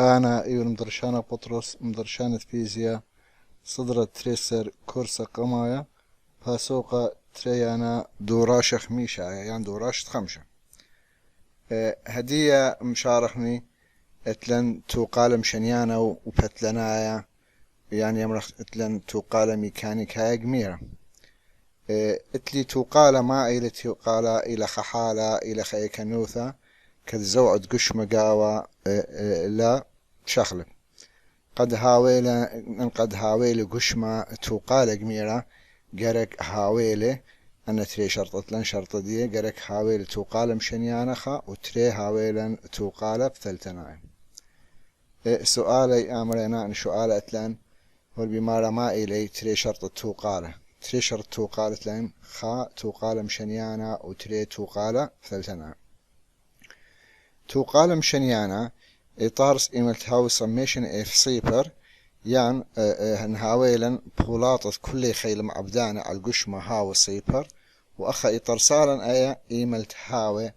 أنا مدرشانة بطرس مدرشانة فيزياء صدرت تريسر كورسة قماية فاسوقة تريانا دوراش خميشة يعني دوراش خمشة. هدية مشارخني اتلن توقال مشنيانا وبتلنايا يعني يمرخ اتلن توقال ميكانيكايا قميرة. اتلي توقال ما إلى توقال إلى خحالة إلى خيكنوثة كالزوعد قش مقاوة لا شخلب قد هاويل قشمة توقال قميرة قرق هاويله أن تري شرطة لن شرطة دي قرق هاويل توقال مشنيانخا وتري هاويلا توقال بثلتناي. سؤالي أمرنا أن سؤال أتلان والبمارة ما إلي تري شرطة توقالة تري شرط توقال تلان خا توقال مشنيانا وتري توقال بثلتناي. توقال مشنيانا إطارس إيملت هاو سميشن إف صيبر يعني هنهاويلا بولاطة كل خيل معبدانة على القشمة هاو صيبر وأخا إطرسالا أيا إيملت هاوي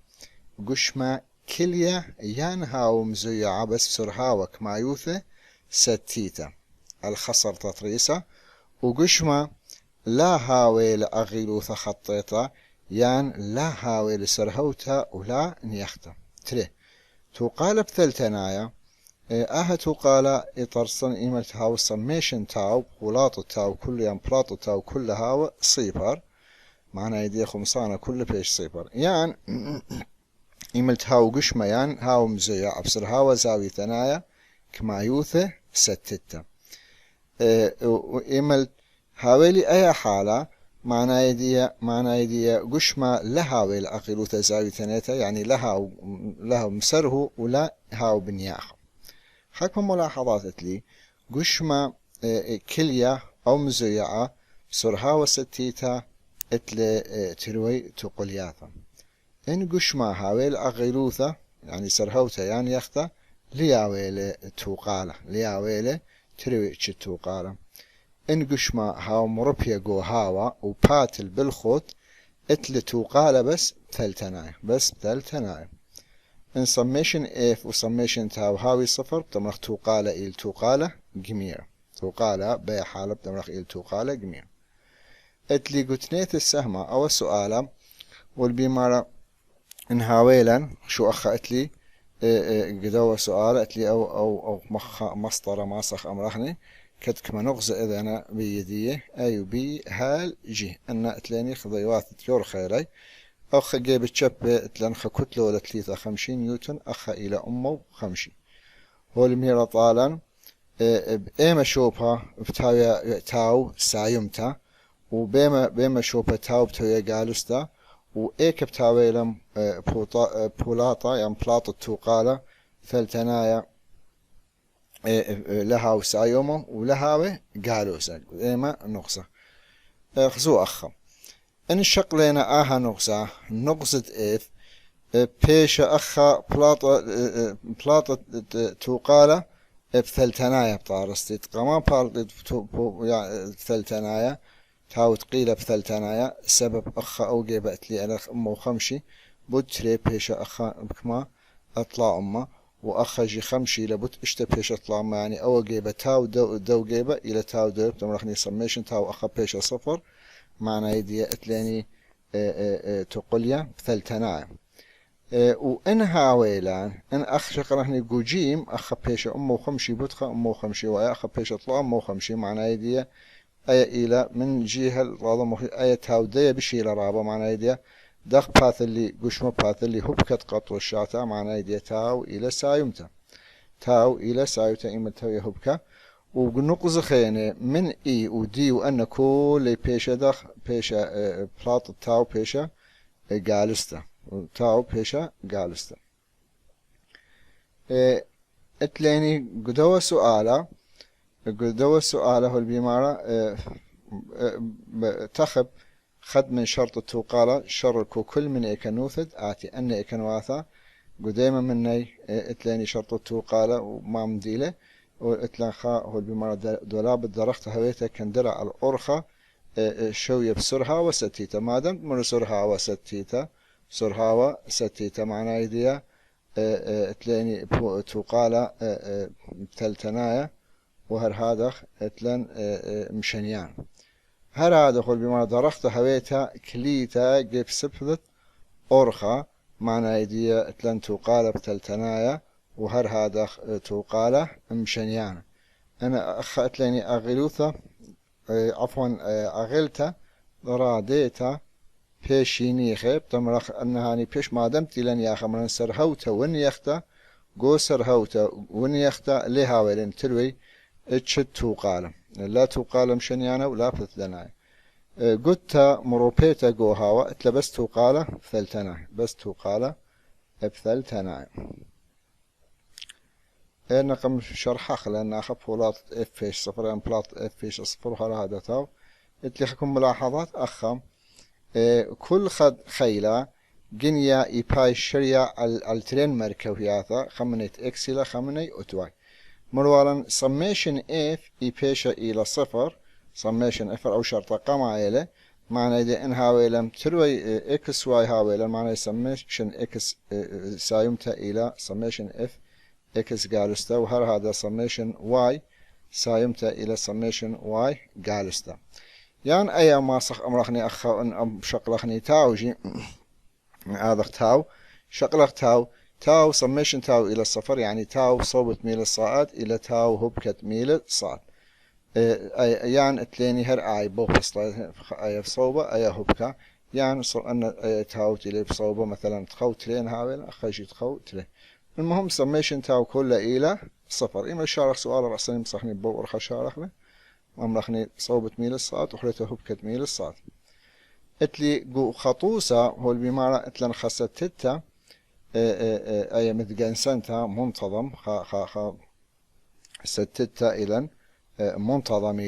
قشمة كلية يعني هاو مزوية عبس سر هاوك مايوثة ستيتا الخصر تطريسة وقشمة لا هاوي لأغيلوثة خطيطة يعني لا هاوي لسرهوتا ولا نيختا تري توقال بثلتنايا توقال إطرسن إيملت هاو سميشن تاو بولاطو تاو كل يوم بلاطو تاو كل هاو صيبر معنا يدي خمسانة كل بيش صيبر يعني إيملت هاو قشمة يعني هاو مزيع أبصر هاو زاوية ثنايا كمايوثة ستة. إيملت هاويلي أي حالة معنا يدي قشمة لهاوي الأقلوثة زاوية ثنايا يعني لها مسره ولا هاو بنياخ. حكم ملاحظات لي قشمة كلية أو مزيعة سرها وستيتا اتل تروي تقلياتا إن قشمة هاويل أغيروثة يعني سرهوتا يعني يختا لياويل توقالة لياويل تروي توقالة. إن قشمة هاو مربية جو هاوا وباتل بالخوت اتل توقالة بس ثلتناي إن سميشن إف وسميشن تاو هاوي صفر بتمرخ توقالة إل توقالة قميرة توقالة بي حالة بتمرخ إل توقالة قميرة. اتلي قتنيت السهمة أو السؤالة والبيمارة إن هاويلا شو أخا اتلي قدوة سؤالة اتلي أو مسطرة ماسخ أمرخني كد كما نغزة إذا أنا بيديه أي بي هال جي أن اتلاني خضيوات تلور خيري أخ جيب تشب تلنخ كتلة ولا 53 نيوتن أخ إلى أمه 50 هو الميرا طالا بإيما شوبها بتاوية تاو سايمتا وبيما شوبها تاو بتاوية جالستا وإيك بتاوية لم بولاطة يعني بلاطة توقالة ثلتنايا لها وسايمه ولها جالوسا إيما نقصة خزو أخا إن الشقلين نغزة نغزة إف بيش أخا بلاطة توقالة بثلتنايا بطارستي قمان بلاطة ثلتنايا تاو تقيلة بثلتنايا سبب أخا أوجي بأت لي أنا أمه وخمشي بوتري بيش أخا بكما أطلع أمه وأخا جي خمشي لبوت اشتا بيش أطلع أمه يعني أوجي بتاو دو جيبة إلى تاو دو بتمرخني سميشن تاو أخا بيش صفر معنا يدي اتلاني تقوليا بثلتنايا. وإن هاويلان إن أخ شقرهني قجيم أخ بيش أمه وخمشي بطخة أمه وخمشي ويا أخ بيش أطلع أمه وخمشي معنا يدي أي إلى من جهة الرابط أي تاودية بشي لرابة معنا يدي دخ باث اللي قشمة باث اللي هبكت قط والشاتا معنا يدي تاو إلى سايمتا تاو إلى سايمتا إما تاو هبكة ونقص خينة من إي ودي وأن كل بيشة دخ بيشة بلاط تاو بيشة جالستا تاو بيشة جالستا. اتلاني قدوة سؤالة هو البيمارة تخب خد من شرط التوقالة شركو كل من إيكانوثد آتي أن إيكانواثا قديما مني اتلاني شرط التوقالة وما مديله واتلانخا هو البيمارة دولاب الدرخت هويته كان درع الأرخة شوية بسرها وستيتا ما دمت من سرها وستيتا سرها وستيتا معنا يديا تلاني توقالة بتلتنايا وهر هادخ اتلن مشنيان هر هادخ بما درخت هويتا كليتا جيب سبثت أورخا معنى يدي اتلن توقالة بتلتنايا وهر هادخ توقالة مشنيان أنا أخ اتلاني أغلوثا عفوا أغلتا راديتا بيشيني خيب تمرخ أنهاني بيش ما دمت لن ياخا من سرهوتا ون يختا جو سرهوتا ون يختا لها ولن تلوي اتشت توقالم لا توقالم شنيانا ولا بثلناي قلت مروبيتا جو هاوا اتلبس توقالة بثلتناي بس توقالة بثلتناي نقم شرحخ لأن أخف ولات اف فيش صفر ان بلات اف فيش صفر على هذا تاو اتلخكم ملاحظات أخم كل خد خيلة جنيا إيباي شريا الترين مركوياتا خمنت إكسيلا خمني أتواي مروالا summation F إيباشا إلى صفر summation F أو شرطة قمع إلى معنى إذا إن هاويلم تروي إكس واي هاويلم معنى summation إكس سايمتا إلى summation F إكس جالستا وهر هذا summation Y سايمتا إلى summation Y جالستا يعني أي ما صح أمرخني أخا أم شقلخني تاوجي هذا تاو شقلخ تاو summation تاو إلى الصفر يعني تاو صوبة ميل الصاعد إلى تاو هبكة ميل الصاعد يعني تليني هر آي بو فصلة أي صوبة أي هبكة يعني صر أن تاو تلي بصوبة مثلا تخو تلين هاول أخيشي تخو تلي المهم summation تاو كله إلى صفر إما شارخ سؤال رأسني مصحني بو أرخى شارخ له مملخني صوبة ميل الصاد وحلته هبكة ميل الصاد اتلي جو خطوسة هو البمارة اتلن خستتتا اي مدقان سنتا منتظم خا ستتا الى منتظم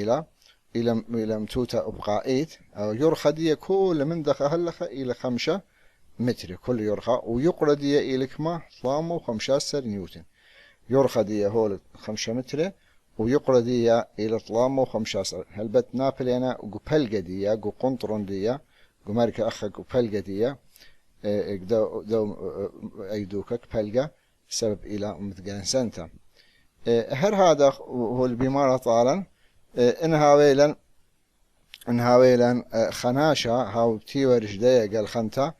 الى متوتا ابقائيت او يرخدية كل من دخل هلخ الى 5 متر كل يرخى ويقردية الى كما 15 نيوتن يرخدية هول 5 متر ويقردية إلى 15 هلبت نابلينا وقبلقدية وقنطرندية وماركة أخا قبلقدية دو أيدوكك بلقى سبب إلى مثقان سنتا هر هذا هو البمارة طالا إنها ويلا خناشة هاو تيور جدية قال خنتا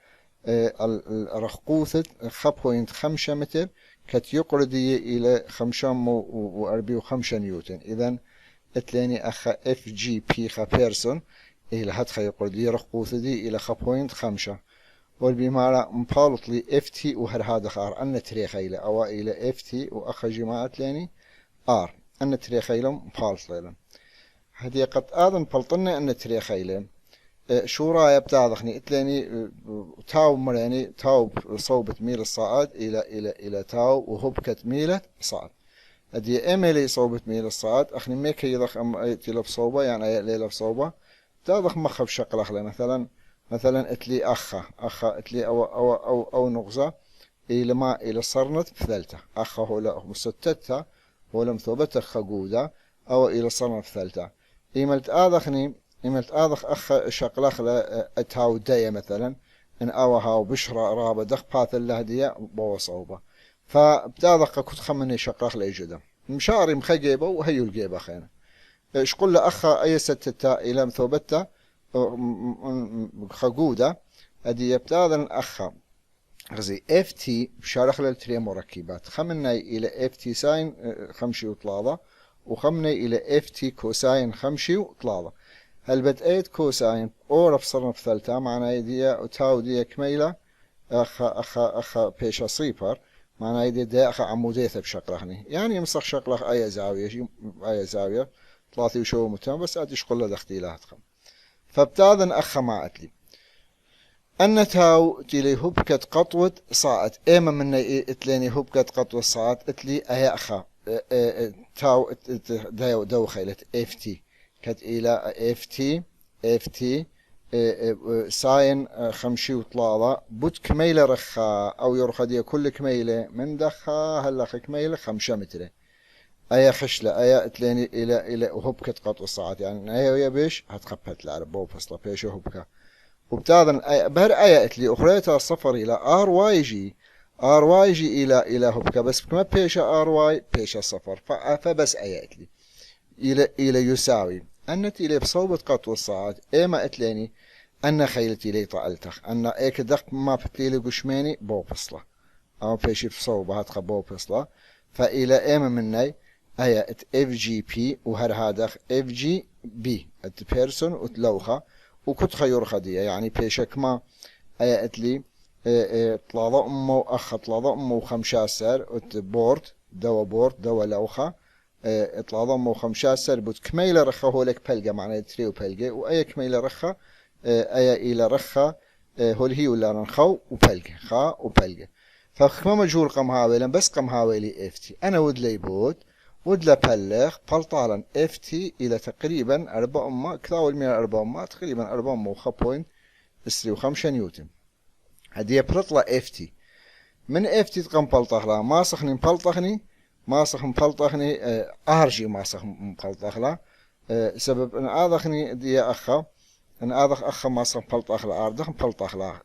الرخقوثة 5.5 متر كت يقردي إلى 5.45 نيوتن إذن اتلاني أخا اف جي بي خا بيرسون إلى هتخا يقردي رخقوثة دي إلى 5.5 والبمارة مبالط لي اف تي وهر هذا خار أن تريخيلة أو إلى اف تي وأخا جماعة لاني ار أن تريخيلة مبالط ليلة هذه قد آذن بلطنة أن تريخيلة شو راية بتاعضخني اتلاني تاو مراني تاو صوبة ميل الصاعد إلى تاو وهبكة ميلة صاعد هذه اميلي صوبة ميل الصاعد اخني ميكي يضخ تلف صوبة يعني ليلة بصوبة تاضخ مخب شقل اخلي مثلا اتلي اخا اتلي او نغزة الى ما الى صرنت بثلثة اخا هو مستتتها هو مثوبتها خقودة او الى صرنت بثلثة ايملت آذخ أخ شقلخ أتاو داية مثلا إن أوها وبشرة رابة دخ باث اللهدية بوصوبة فبتاذخ كنت خمني شقلخ ليجدا مشاري مخجيبه وهيو الجيبة خينا شقول لأخ أي ستتا إلى مثوبتا خقودة أدي يبتاذن أخ غزي اف تي بشارخ للتري مركبات خمني إلى اف تي ساين 5 وخمني إلى اف تي كوساين 5 هل بدأت كوساين أورف صرنا في ثالثة معنا يديا وتاو ديا كميلة أخا بيشا صيبر معنا يديا دا أخا عموديثة بشقلخني يعني يمسخ شقلخ أي زاوية 3 وشو متهم بس أدي شقلة دختي لها تخم فابتاذن أخا ما أتلي أن تاو تلي هبكة قطوة صاعد إيما من اتليني هبكة قطوة صاعد اتلي أي أخا تاو دو خيلة اف تي كت إلى اف تي ساين 5 بوت كميلة رخا أو يرخدي كل كميلة من دخا هلا كميلة 5 متر أي خشلة أي اتليني إلى هبكة قطع الصاعات يعني أي ويا بيش هتخبت العرب بو فصلة بيش هبكة وبتاذن بهر أي اتلي أخريتها الصفر إلى ار واي جي ار واي جي الى هبكة بس كما بيشا ار واي بيشا صفر فبس ايات لي الى يساوي انت الى بصوبة قط والصاعد ايما اتلاني ان خيلتي لي طالتخ ان ايك دخت ما بتلي قشماني بو بصلة او بيشي بصوبة هاتخ بو بصلة فإلى ايما مني ايا ات اف جي بي وهر هادخ اف جي بي ات بيرسون وتلوخة وكنت خيور خدية يعني بيشك ما ايا اتلي طلاضة امو اخ طلاضة امو خمشاسر ات بورد دوا لوخة طلاضة امو خمشاسر بوت كميلة رخة هولك بلغة معنى تريو بلغة وايا كميلة رخة ايا الى رخة هول هي ولا رنخو وبلغة خا وبلغة فما مجهول قم هاويلا بس قم هاويلي افتي انا ودلي بود ودلا بلغ بلطالا افتي الى تقريبا 4 امه كذا من 4 امه تقريبا 4 امه وخبوين 5 نيوتن هدي برطلة افتي من افتي تقم بلطخلا ما صخني مبلطخني ما صخ مبلطخني ارجي ما صخ مبلطخلا سبب ان اذخني دي اخا ان اذخ ما صخ مبلطخلا اردخ مبلطخلا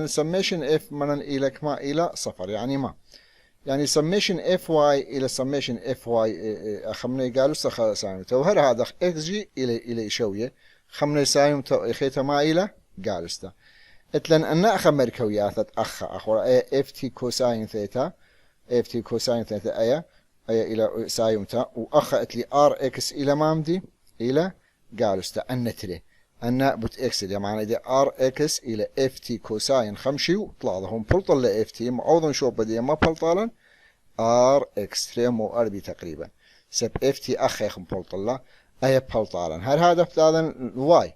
سميشن اف من الى كما الى صفر يعني ما يعني سميشن اف واي الى سميشن اف واي خمني قالوا سخ سايم تو هر هذا اكس جي الى شويه خمني سايم تو خيته ما الى قالستا اتلن ان اخ مركويات اخر اف تي كوساين ثيتا اف تي كوساين ثيتا اي الى سايمتا واخ اتلي ار اكس الى مامدي الى قالستا ان تري ان بوت اكس يا معنى دي ار اكس الى اف تي كوساين خمشي وطلع لهم بلطل ل اف تي معوضا شو بدي ما بلطالا ار اكستريم وار بي تقريبا سب اف تي اخ يخم بلطلا اي بلطالا هذا بتاعنا واي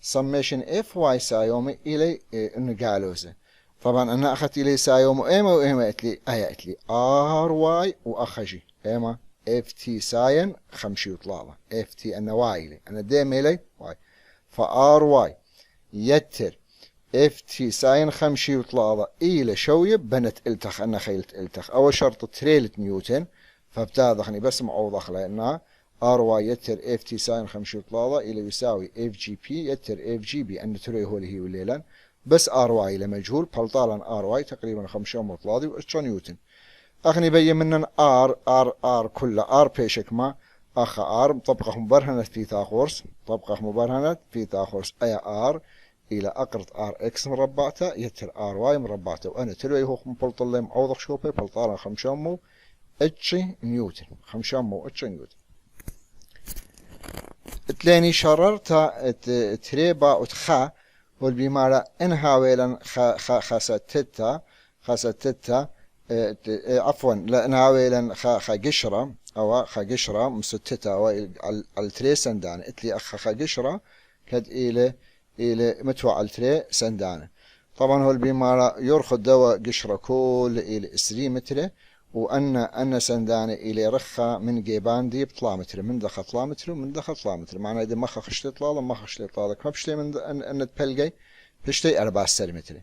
سميشن اف واي سايومي الي نقالوزه طبعا انا اخذت الي سايوم ايما وايما اتلي اي اتلي ار واي واخجي ايما اف تي ساين خمشي وطلاله اف تي انا واي لي انا ديم الي واي فار واي يتر اف تي ساين خمشي وطلاله الى شويه بنت التخ انا خيلت التخ اول شرط تريلت نيوتن فبتاذخني بس معوضخ لانها ار واي يتر اف تي ساين خمشي وطلاله الى يساوي اف جي بي يتر اف جي بي ان تري هو اللي هي وليلا بس ار واي لمجهول بلطالا ار واي تقريبا 5 وطلادي و10 نيوتن اخني بين منن ار كله ار بيشك ما اخ ار مطبقه مبرهنه في تاخورس مطبقه مبرهنه في تاخورس اي ار الى اقرط ار اكس مربعته يتر ار واي مربعته وانا تلوي هو مبلطل معوض شوبي بلطالا 5 اتش نيوتن 5 اتش نيوتن تلاني شررتا تريبا وتخا والبمارة انها ويلا خاستتا عفوا لانها ويلا خا قشرة او خا قشرة مستتا او التري سندان اتلي خا قشرة كد الى متوع التري سندان طبعا هو البمارة يرخد دواء قشرة كل الى 3 متر وأن سندانة إلى رخة من جيبان دي بطلامتر من دخل طلامتر ومن دخل طلامتر معنى إذا ما خشتي طلالة ما خشتي طلالك ما بشتي من أن تبلجي بشتي 4 متر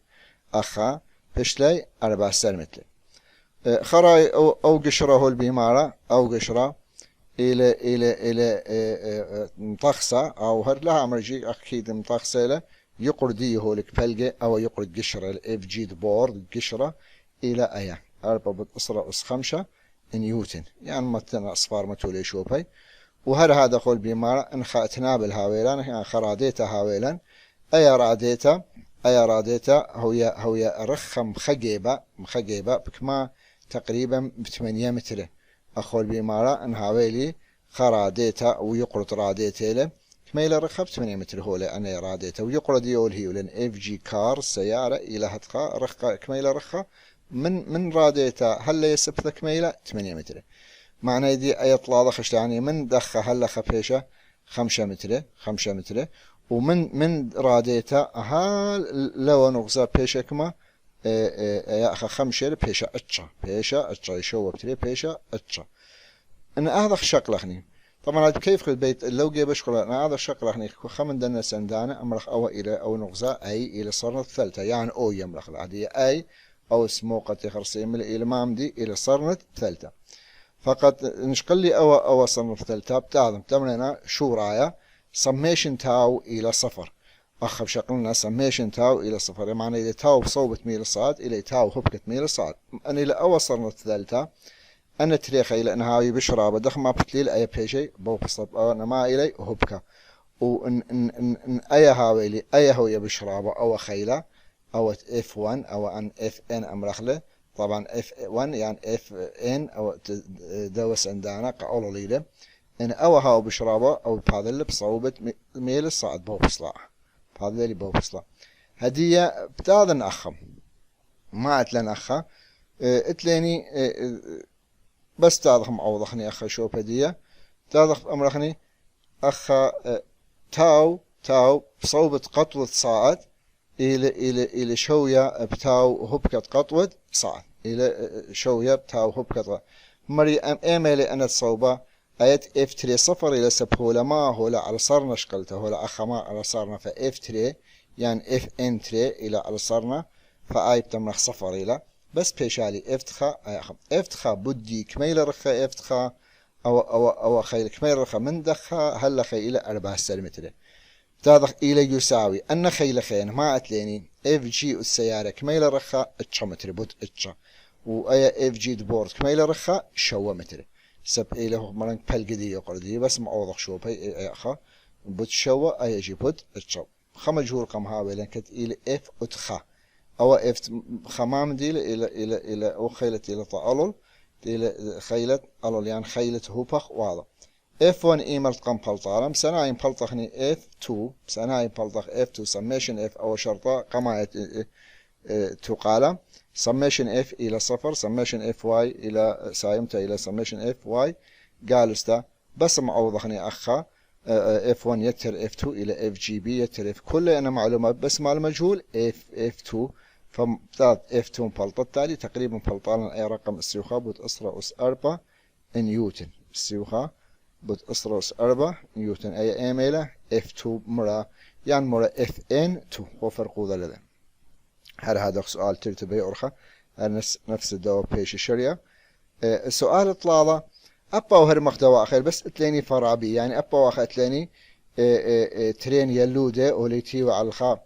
أخا بشتي 4 متر خراي أو قشرة هو البيمارة أو قشرة إلى مطخصة أو هر لها مرجي أكيد مطخصة له يقردي هو لك بلجي أو يقرد قشرة الإف جي بورد قشرة إلى أيه 4.5 نيوتن يعني مثلا أصفار متولي شوبي وهر هذا قول بمارة إن تنابل هاويلان يعني خراديتا هاويلان أي راديتا هي رخة مخجيبة بكما تقريبا ب8 متر أقول بمارة إن هاويلي خراديتا ويقرط راديتا له كميلة رخة ب8 متر هو أنا راديتا ويقرط يول هي ولن اف جي كار سيارة إلى هتقا رخة كميلة رخة من راديتا هلا يسب ثكميلة 8 متر معنى يدي اي طلالة خشت يعني من دخة هلا خفيشة 5 متر ومن راديتا هال لو نغزى بيشكما يا اخا 5 بيشة اتشا يشوب تري بيشة اتشا انا هذا شقلخني طبعا هذا كيف البيت لو جيب اشغل انا هذا شقلخني خمن دنا سندانة امرخ او الى او نغزى اي الى صرنا الثالثة يعني او يمرخ العادية اي أو سموقة خرسيم إلى مامدي إلى صرنت ثالثة فقط نشقلي أو صرنت ثالثة بتاعهم تمرنا شو رايا سميشن تاو إلى صفر أخ بشقلنا سميشن تاو إلى صفر، معنى إذا تاو بصوبة ميل الصاد إلى تاو هبكة ميل الصاد. أنا إلى أوصلنا الثالثة أنا تريخ إلى أنها هاي بشرابة دخل ما بتليل أي بيشي بوفصل أنا ما إلي هبكة، وإن إن أي هاويلي أي هو بشرابة أو خيلة أو F1 أو أن FN أمرخله. طبعا F1 يعني FN أو دوس عندنا قاولوا ليله إن أو هاو بشرابة أو بهذا اللي بصوبة ميل الصعد بوفصلة، هذا اللي بوفصلة هدية بتاذن أخم ما أتلن أخا اتليني بس تاضخم أوضخني أخا شوف هدية تاضخ أمرخني أخا تاو بصوبة قطوة صاعد إلى شوية بتاو هبكة قطوة صاعد إلى شوية بتاو هبكة مري أميلي أنا تصوبة آيات اف تري صفر إلى سبهولة ما هولا على صرنا شقلته هولا أخا ما على صرنا فاف تري يعني اف ان تري إلى على صرنا فآي بتمرخ صفر إلى بس بيشالي افتخا افتخا بدي كميل رخا افتخا أو خيل كميل رخا من دخا هلا خي إلى 4 سلمتر تاضخ إلى يساوي أن خيل خين ما أتليني اف جي السيارة كميل رخا اتشا متر بوت اتشا وأي اف جي دبورد كميل رخا شوا متر سب إله مرن بلقدي يقردي بس معوضخ شو بي أخا بوت شوا أي جي بوت اتشا خم جهور قم هاوي كت إلى اف اتخا أو اف خمام دي إلى أو خيلة إلى طالول إلى خيلة ألول يعني خيلة هوبخ واضح F1 إيميل قم بلطارم سنايم بلطخني F2 سنايم بلطخ F2 سميشن F أو شرطة قماية تقالة سميشن F إلى صفر سميشن FY إلى سايمته إلى سميشن FY قالستا بس معوضخني أخا F1 يتر F2 إلى FGB يتر F كل أنا معلومات بس مال مجهول F2 فمثال F2 بلطة التالي تقريبا بلطانا أي رقم السيوخة بوت أسرة أس 4 نيوتن السيوخة بوت أسرة أس 4 نيوتن أي إيميلة F2 مرة يعني مرة FN2 هو فرق ذا لذا. هذا سؤال ترتبه أرخى نفس الدواء بيش الشريعة. السؤال اطلاله أبا وهر مقدوا أخير بس اتليني فرابي يعني أبا وأخ اتليني ترين يلودة وليتي وعلى الخا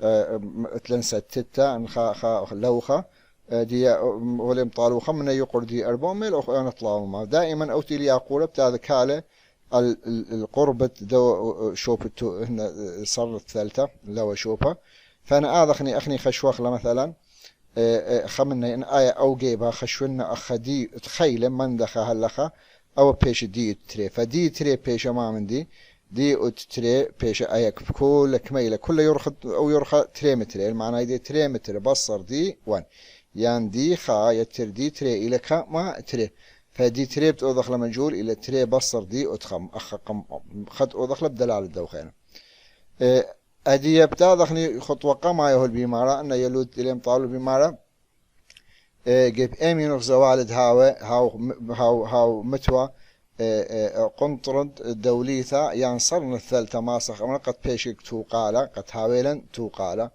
اتلن ستة خا لوخة دي ولم طالو خمنا يقر دي 4 ميل أو أنا طلعوا ما دائما أوتي لي أقول بتاع كالة القربة دو شوبتو هنا صار الثالثة لو شوبها فأنا أخني خشوخلة مثلا خمنا إن آية أو جيبها خشونا أخدي تخيل من دخل هلخا أو بيش دي تري فدي تري بيش ما من دي تري بيش آية كل كميلة كل يرخد أو يرخى تري متر معناه دي تري متر بصر دي 1 يعني دي خا يتر دي تري إلى كا ما تري فدي تري بتأوضخ مجهول إلى تري بصر دي أتخم أخقم خد أوضخ بدلال الدوخين أدي بتاضخني خطوة قما يهول بمارا أن يلود إليم طالو بمارا جيب أمين زوالد هاو متوى قنطرد دوليثا يعني صرنا الثالثة ماسخ أمنا قد بيشك توقالا قد هاويلا توقالا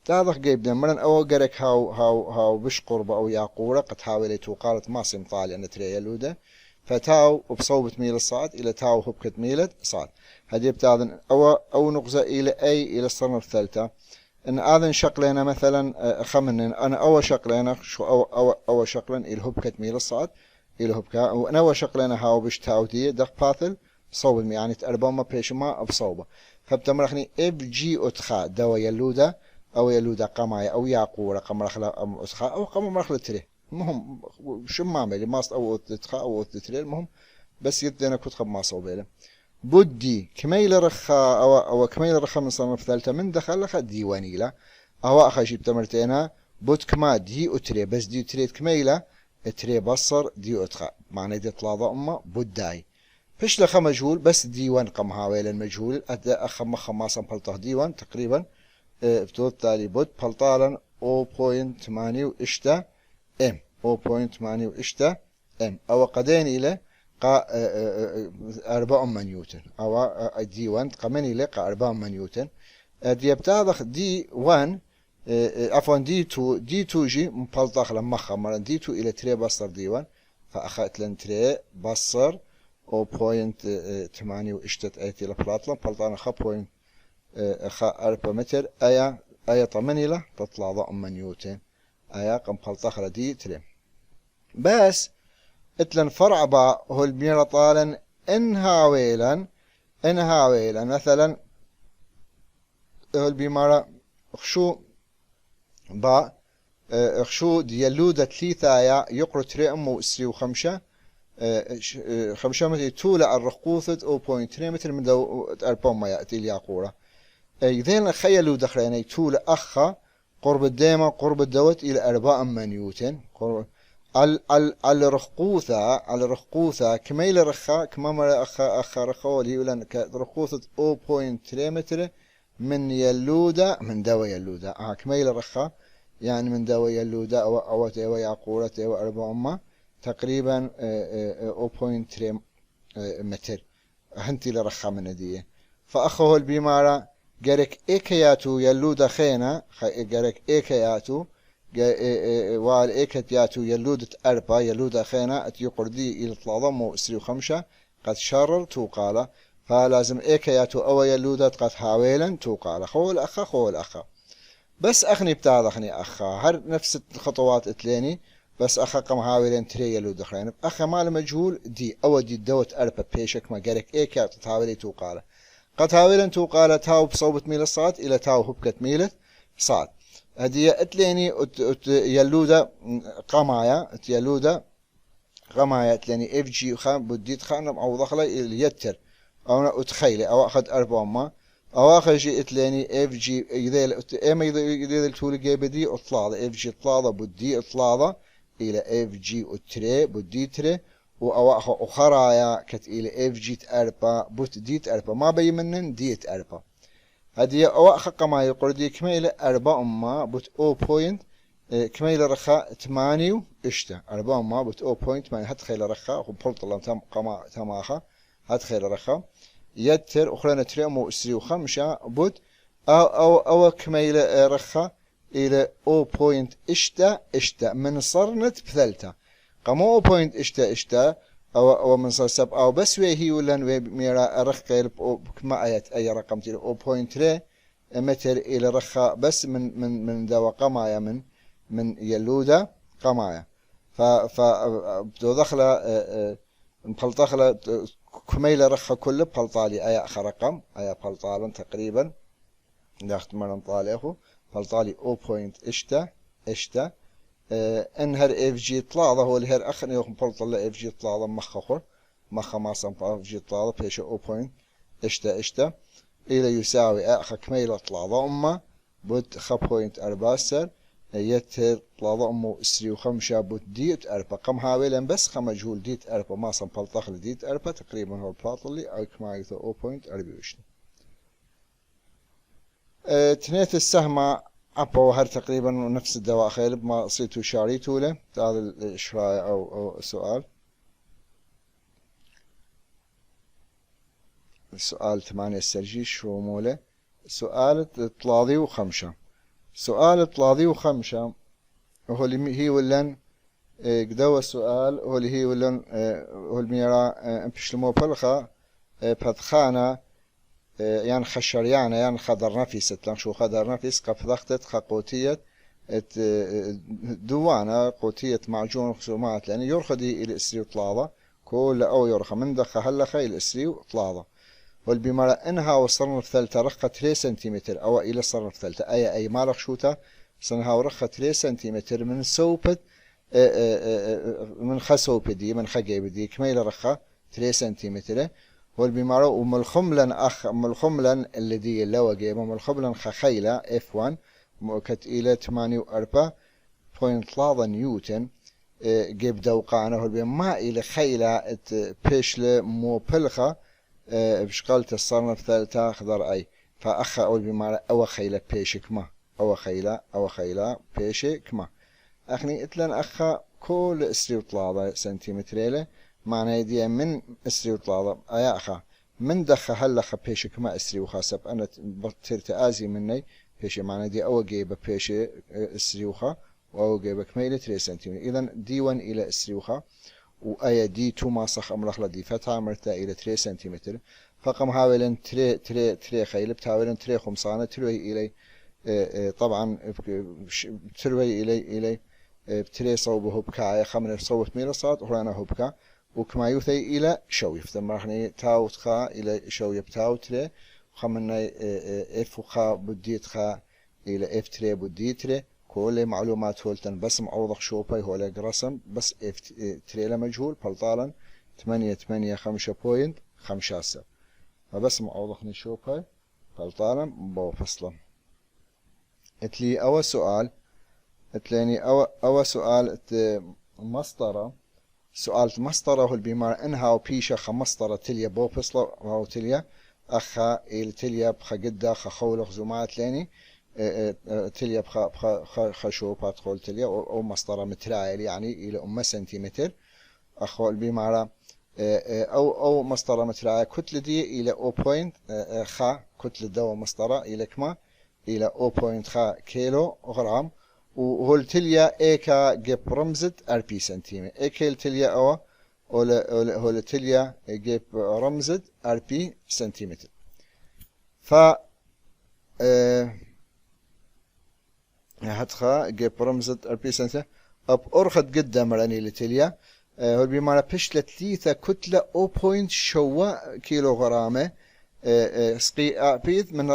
تاضخ جيب دمرن أو قرك هاو بش قربة أو ياقورة قد هاويلا توقالة ماسم طالي أن تري يلوده فتاو بصوبة ميل الصعد إلى تاو هبكة ميلة صعد هذه بتاذن أو نقزة إلى أي إلى الصرنا الثالثة إن آذن شقلنا مثلا خمن أنا أول شقلنا شو أول شقلنا إلى هبكة ميل الصعد إلى هبكة وأنا أول شقلنا هاو بش تاودية دق باثل صوب يعني تأربا ما بيش ما بصوبة فبتمرخني إف جي أتخا دوا يلودة أو يلودة قماية أو ياقورة قمرخلة أتخا أو قمرخلة تري المهم شو ما عملي ماست أو أتخا أو أتتري المهم بس يدينا كنت خب ما صوبيله بدي كميل رخا أو كميل رخا من صنف ثالثة من دخل لخا ديواني لا أو أخشي بتمرتينها بود كما دي أتري بس دي أتري كميلة أتري بصر دي أتخا معنى دي طلاضة أمه بداي فيش لخا مجهول بس ديوان قم هاويل المجهول أدى أخم خماسا بلطه ديوان تقريبا بتوت تالي بود بلطالا 0.8 إشتا ام 0.8 إشتا ام أو قدين إلى قا 4 نيوتن أو دي 1 قمني إلى قا 4 نيوتن دي بتاضخ دي 1 عفوا دي 2 دي 2 جي مبلطخ لما خمر دي 2 إلى تري بصر دي 1 فأخذت لن تري بصر 0.8 وإشتت أيتي لبلاطلم بلطانا خا خا أربا متر أيا طمني له تطلع ضأم نيوتن أيا قم بلطخلة دي تري بس اتلن فرع با هو الميرة طالا انها ويلا مثلا هو البيمارة خشو با خشو ديالودة ثلاثة يقرأ تري أمو اسري وخمسة خمسة متر طولة الرقوثة 0.3 متر من دو أربعة ما يأتي الياقورة إذن خيلوا دخلين طولة أخا قرب الديمة قرب الدوت إلى 4 نيوتن على رخقوثة كميل رخا كما أخا رخولي ولن رخوثة 0.3 متر من يلودة من دوا يلودة كميل رخا يعني من دوا يلودة أو ياقورة أو 4 تقريبا 0.3 متر هنتي لرخا من دي فأخوه البيمارة جرك إيكياتو يلودة خينا جرك إيكياتو وال إيكياتو يلودة أربا يلودة خينا أتيقردي إلى تلاضمو اسري وخمسة قد شرر توقاله فلازم إيكياتو أو يلودة قد حاويلا توقاله خو الأخا بس أخني بتاع أخني أخا هر نفس الخطوات اتليني بس أخا قم حاولين تري يلودة خينا أخا مال مجهول دي أو دي دوت أربا بيشك ما جرك إيكياتو تحاولي توقاله قد هاولا توقال تاو بصوبة ميل صاد إلى تاو هبكة ميلة صاد هدي اتليني يلودة قمايا اتليني اف جي خام بديت خانم او ضخلة يتر او اتخيلي او اخد 4 ما او اخر شيء اتليني اف جي اذا التولي بدي اطلع اف جي اطلع بدي اطلع الى اف جي اتري بدي تري و خرايا كت إلى اف جيت أربا بوت ديت أربا ما بي منن ديت أربا هذه أواخ قما يقردي كميلة 4 ما بوت او بوينت كميلة رخاء 8 اشتا 4 ما بوت او بوينت ما هات خيل رخاء وبلط الله تم قما تماخا هات خيل رخاء يتر أخرى تريمو اسري وخمسة بوت أو كميلة رخاء إلى او بوينت اشتا من صرنت بثلثة قمو بوينت اشتا او من صاب او بس وهي ولا ميرا رخ قيل كما ايات اي رقم تي او بوينت 3 متر الى رخا بس من دوا قمايا من يلودا قمايا ف دخله بلطخله كميل رخا كله بلطالي اي اخر رقم اي بلطالن تقريبا داخت من طالعه بلطالي او بوينت اشتا انهر اف جي طلع هو الهر اخني يوم بلطله اف جي طلع مخ ما صم اف جي طلع بيش او بوينت اشتا الى يساوي اخ كميله طلع امه بود خ بوينت ارباسر يتر طلع امه اسري وخمسة بود ديت اربا قم هاويلن بس خ مجهول ديت اربا ما صم بلطخ ديت اربا تقريبا هو الباطلي او كما يثو او بوينت 24 تنيت السهمة عبوا هر تقريبا نفس الدواء خير ما صيتو شاريتو له هذا الشراية أو سؤال السؤال 8 السرجي شو موله سؤال 3 سؤال 3 هو اللي هي ولن قدوا السؤال هو اللي هي ولن هو الميرا امبش الموبلخة بدخانة يعني خشر يعني خضر نفيس تلان شو خضر نفيس قف ضغطت خقوتية دوانة قوتية معجون خصومات لأن يرخدي إلى إسري وطلابة كل أو يرخى من دخل هلا خيل إسري وطلابة والبمرة إنها وصلنا في ثالثة رخة 3 سنتيمتر أو إلى صرنا في ثالثة أي ما رخشوتها صنها ورخة 3 سنتيمتر من صوبة من خسوبدي من خجيبدي كميل رخة 3 سنتيمتر والبمارة وملخملن الذي اللو جيبه ملخملن خخيلة F1 كت إلى 8.3 نيوتن جيب دوقانه والبما إلى خيلة بيشل مو بلخة بشقلت الصرنا في ثالثة خضر أي فأخا أول بمارة أو خيلة بيشكما أو خيلة بيشكما أخني إتلن أخا كل إسري وطلابة سنتيمتريلة معنى يدي من إسري وطلابة أيا أخا من دخل هلا خبيش كما إسري وخاسب أنا بطرت آزي مني بيش معنى دي أو جيبة بيش إسري وخا أو جيبة كميلة 3 سنتيمتر إذا دي 1 إلى إسري وخا وأيا دي 2 ما صخ أمرخ لدي فتحة مرتا إلى 3 سنتيمتر فقم هاولن تري خيل بتاولن تري خمسانة تروي إلي طبعا تروي إلي بتري صوبه بكاية خمر صوبة ميلصات وهنا هبكا وكما يوثي إلى شوي فتم رحني تاو تخا إلى شوي بتاو تري خمنا اف وخا بديت خا إلى اف تري بديت تري كل معلومات هولتن بس معوضخ شوباي هولا قرسم بس اف تري لمجهول بلطالا 8.5 فبس معوضخ نشوباي بلطالا بو فصلا اتلي أول سؤال اتلاني أول سؤال مسطرة سؤال مسطرة هو بمار انها وبيشة خمسطرة تليا بو فصلا وهو تليا أخا إل تليا بخا قدا خا خولخ زومات لاني تليا بخا خشوبة تقول تليا أو مسطرة مترايل يعني إلى سنتيمتر أخو بمار أو مسطرة مترايل كتلة دي إلى 0.5 خا كتلة دو مسطرة إلى كما إلى 0.5 كيلو غرام وهول تليا إيكا جيب رمزة أربي سنتيمتر إيكا تليا أو هول تليا جيب رمزة أربي سنتيمتر ف هتخا جيب رمزة أربي سنتيمتر أب أرخد قدام راني لتليا هول بمعنى بشلة ثلاثة كتلة 0. شوا كيلو غرامة سقي أبيث من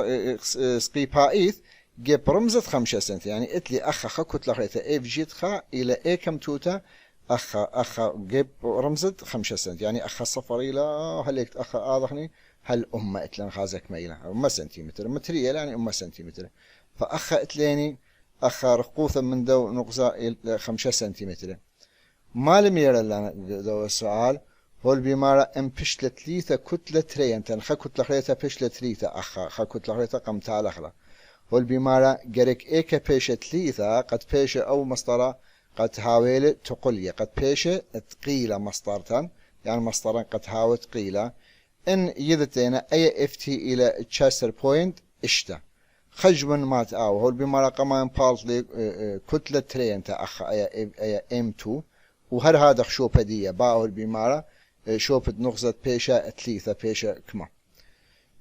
سقي بايث جيب رمزة 5 سنت يعني اتلي أخا كتلة خليته اف جيت خا إلى اي كم توتا أخا جيب رمزة 5 سنت يعني أخا صفر إلى هليك أخا آضحني هل اتلان خازك ميلة سنتيمتر متريال يعني سنتيمتر فأخا اتليني أخا رقوثا من دو نقصة إلى 5 سنتيمتر ما لم يرى لنا دو السؤال هول بمارا ام بشلة ثلاثة كتلة تريان تن خا كتلة خليته بشلة ثلاثة أخا خا كتلة خليته قم تعالى خلا هول بمارا جريك إيكا بيشة ثلاثة قد بيشة أو مسطرة قد هاويل تقلية قد بيشة ثقيلة مسطرتان يعني مسطران قد هاوي ثقيلة إن يذتين أي افتي إلى تشاستر بوينت إشتا خجما ما تآو هول بمارا قمان بالطلي كتلة تريان تأخا أي M2 وهر هذا شوبة دي باول بمارا شوبة نقطة بيشة ثلاثة بيشة كما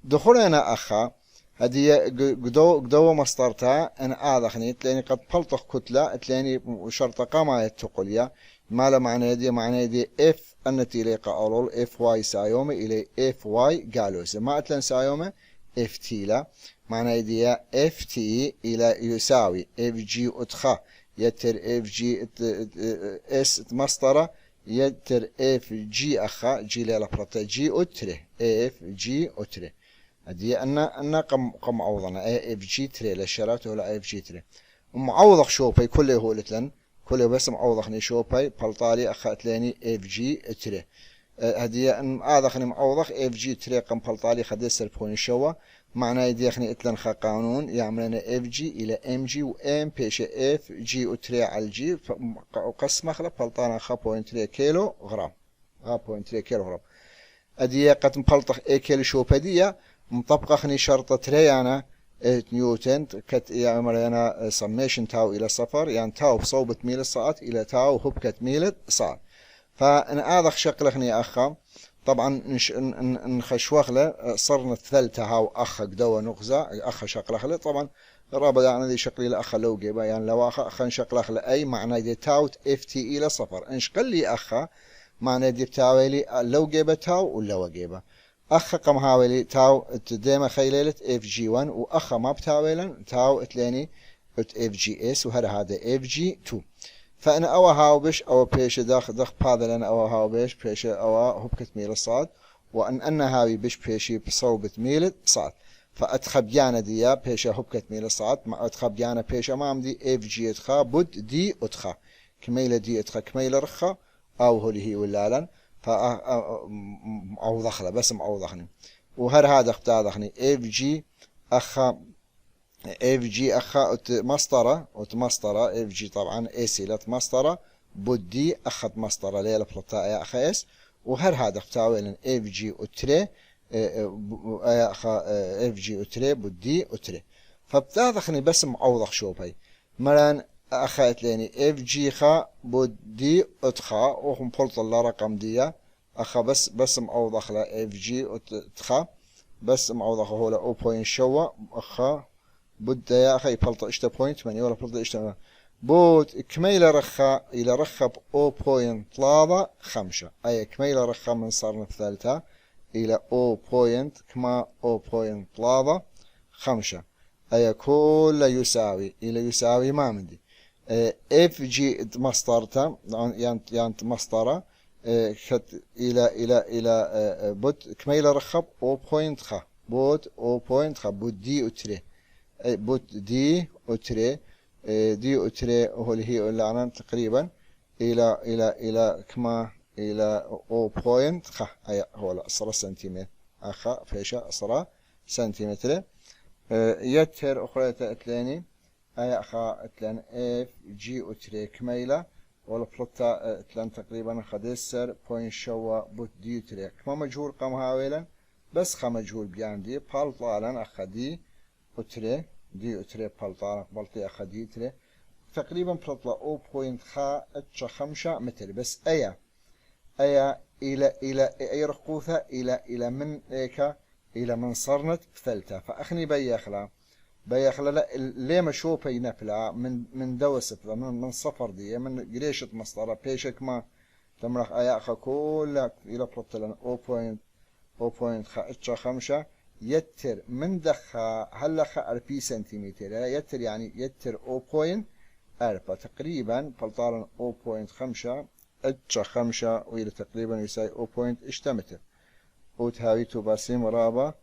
دخولنا أخا هدي قدو مسطرتها أنا آذخني تلاني قد بلطخ كتلة تلاني شرطة قامة تقوليا ما لا معنى دي اف النتي ليقا أولول اف واي سايومة إلي اف واي قالوس ما أتلان سايومة اف تيلا معنى دي اف تي إلى يساوي اف جي أتخا يتر اف جي اس مسطرة يتر اف جي أخا جي ليلا برطة جي أتره اف جي أتره هدي أن قم عوضنا اف جي تري للشرات ولا اف جي تري معوض شوبي كله هو لتلن كله بس معوضني شوبي بلطالي أخات لاني اف جي تري هدي أن آذخني معوضخ اف جي تري قم بلطالي خدسر بكون شوا معناه يديخني اتلن خا قانون يعملنا اف جي الى ام جي و ام بيش اف جي وتري على الجي وقسم خلا بلطانا خا 0.3 كيلو غرام 0.3 كيلو غرام ادي قد مبلطخ اي كيلو شوبديه مطبقه خني شرطه تريانا نيوتن كت يعملنا سميشن تاو الى صفر يعني تاو بصوبة ميل الساعات الى تاو هبكة ميل ساعات فانا اذخ شقلخني اخا طبعا نخشوخله صرنا الثالثة هاو أخ قدوة نغزة أخ شقلخله طبعا رابط يعني دي شقلي لأخ لو جيبا يعني لو أخ شقلخله أي معنى دي تاوت اف تي إلى صفر إنش قل لي أخ معنى دي بتاويلي لو جيبا تاو ولا جيبا أخ قم هاولي تاو ديما خيليلة اف جي 1 وأخ ما بتاويلا تاو اتلاني اف جي اس وهذا اف جي 2 فأنا أو هاو بش أو بيش دخ هذا أنا أو هاو بيش أو هبكة ميل الصاد وأن هاوي بش بيشي بصوبة ميل صاد فأتخبيانا ديا بيش هبكة ميل الصاد مع أتخبيانا بيش أمام دي اف جي اتخا بود دي اتخا كميلة دي اتخا كميلة رخا أو هولي هي ولا لن أو ضخلة بس أو ضخني وهر هذا اختار ضخني اف جي أخا اف جي اخا مسطرة اف جي طبعا اسيلة مسطرة بدي اخذ مسطرة ليلة بلطاء اخا اس وهر هذا اختاويلن اف جي اتري اخا اف جي اتري بدي اتري فبتاخذني بس معوضخ شوبي مران اخذت لاني اف جي خا بدي اتخا وهم بلط الله رقم دي اخا بس معوضخ لا اف جي اتخا بس معوض أخو لا أو بوينت شوا أخا بد يا أخي بلطة إشتا بوينت من ولا بلطة إشتا بود كميلة رخا إلى رخب أو بوينت ثلاثة خمسة أي كميلة رخا من صارنا الثالثة إلى أو بوينت كما أو بوينت ثلاثة خمسة أي كل يساوي إلى يساوي ما مندي اف جي مسطرته يعني مسطرة إلى بود كميلة رخب أو بوينت خا بود أو بوينت خا بود دي أتري بوت دي أتري هو اللي هي اللعنة تقريبا إلى كما إلى أو بوينت خ أي هو لا 10 سنتيمتر أخا فيشة 10 سنتيمتر يتر أخرى تأتلاني أي أخا أتلان اف جي أتري كميلة ولا بلطة أتلان تقريبا خدسر بوينت شوا بوت دي أتري كما مجهول قام هاويلا بس خا مجهول بياندي بالطالا أخا دي أتري دي أتري بالطالا بلطي أخا دي أتري تقريبا بلطة أو بوينت خا أتشا خمسة متر بس أيا إلى أي رقوثة إلى من إيكا إلى من صرنت بثلثة فأخني بيخلا لا ليه ما شو بينفلا من دوس من صفر دي من قريشة مسطرة بيشك ما تمرخ أياخا كل إلى بلطلن أو بوينت خا خمسة يتر من دخا هلا خا 4 سنتيمتر يتر يعني يتر أو بوينت 4 تقريبا بلطالن أو بوينت خمسة خمسة وإلى تقريبا يساوي أو بوينت اشتمتر وتهاوي تباسيم رابع